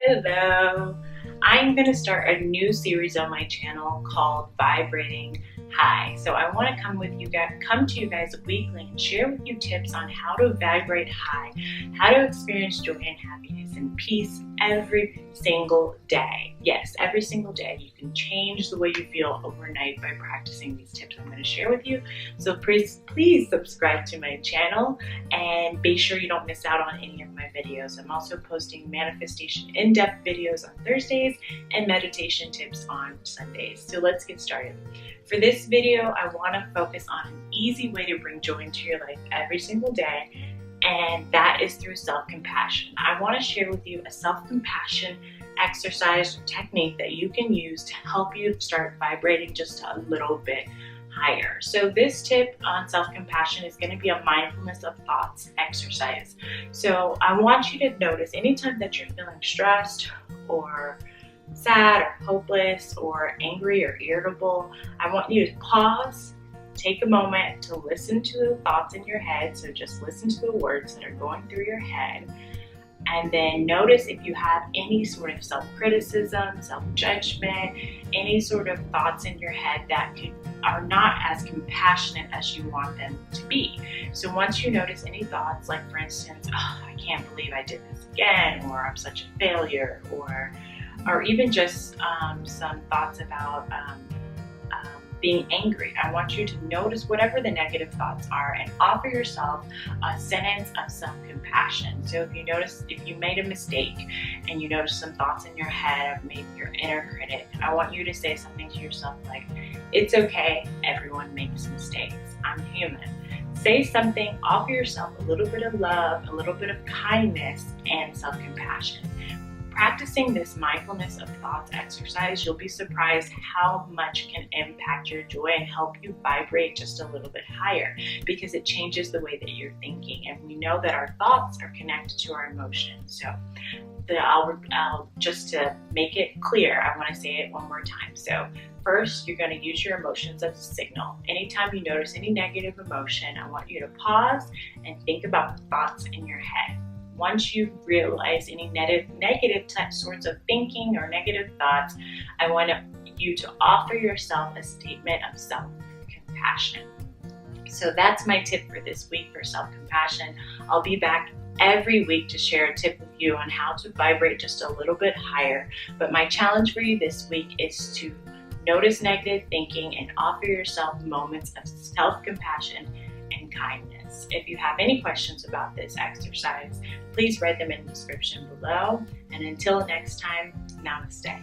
Hello. I'm going to start a new series on my channel called Vibrating High. So I want to come to you guys weekly and share with you tips on how to vibrate high, how to experience joy and happiness and peace every single day. Yes, every single day. You can change the way you feel overnight by practicing these tips I'm going to share with you. So please subscribe to my channel and be sure you don't miss out on any of my videos. I'm also posting manifestation in-depth videos on Thursdays and meditation tips on Sundays. So let's get started. For this video, I want to focus on an easy way to bring joy into your life every single day, and that is through self-compassion. I want to share with you a self-compassion exercise or technique that you can use to help you start vibrating just a little bit higher. So this tip on self-compassion is going to be a mindfulness of thoughts exercise. So I want you to notice anytime that you're feeling stressed or sad or hopeless or angry or irritable, I want you to pause, take a moment to listen to the thoughts in your head. So just listen to the words that are going through your head. And then notice if you have any sort of self-criticism, self-judgment, any sort of thoughts in your head that are not as compassionate as you want them to be. So once you notice any thoughts, like for instance, oh, I can't believe I did this again, or I'm such a failure, or even just some thoughts about being angry. I want you to notice whatever the negative thoughts are and offer yourself a sentence of self-compassion. So if you made a mistake and you notice some thoughts in your head of maybe your inner critic, I want you to say something to yourself like, it's okay, everyone makes mistakes, I'm human. Say something, offer yourself a little bit of love, a little bit of kindness, and self-compassion. Practicing this mindfulness of thoughts exercise, you'll be surprised how much can impact your joy and help you vibrate just a little bit higher, because it changes the way that you're thinking. And we know that our thoughts are connected to our emotions. So I'll just to make it clear, I want to say it one more time. So first, you're going to use your emotions as a signal. Anytime you notice any negative emotion, I want you to pause and think about the thoughts in your head. Once you realize any negative sorts of thinking or negative thoughts, I want you to offer yourself a statement of self-compassion. So that's my tip for this week for self-compassion. I'll be back every week to share a tip with you on how to vibrate just a little bit higher. But my challenge for you this week is to notice negative thinking and offer yourself moments of self-compassion and kindness. If you have any questions about this exercise, please write them in the description below. And until next time, namaste.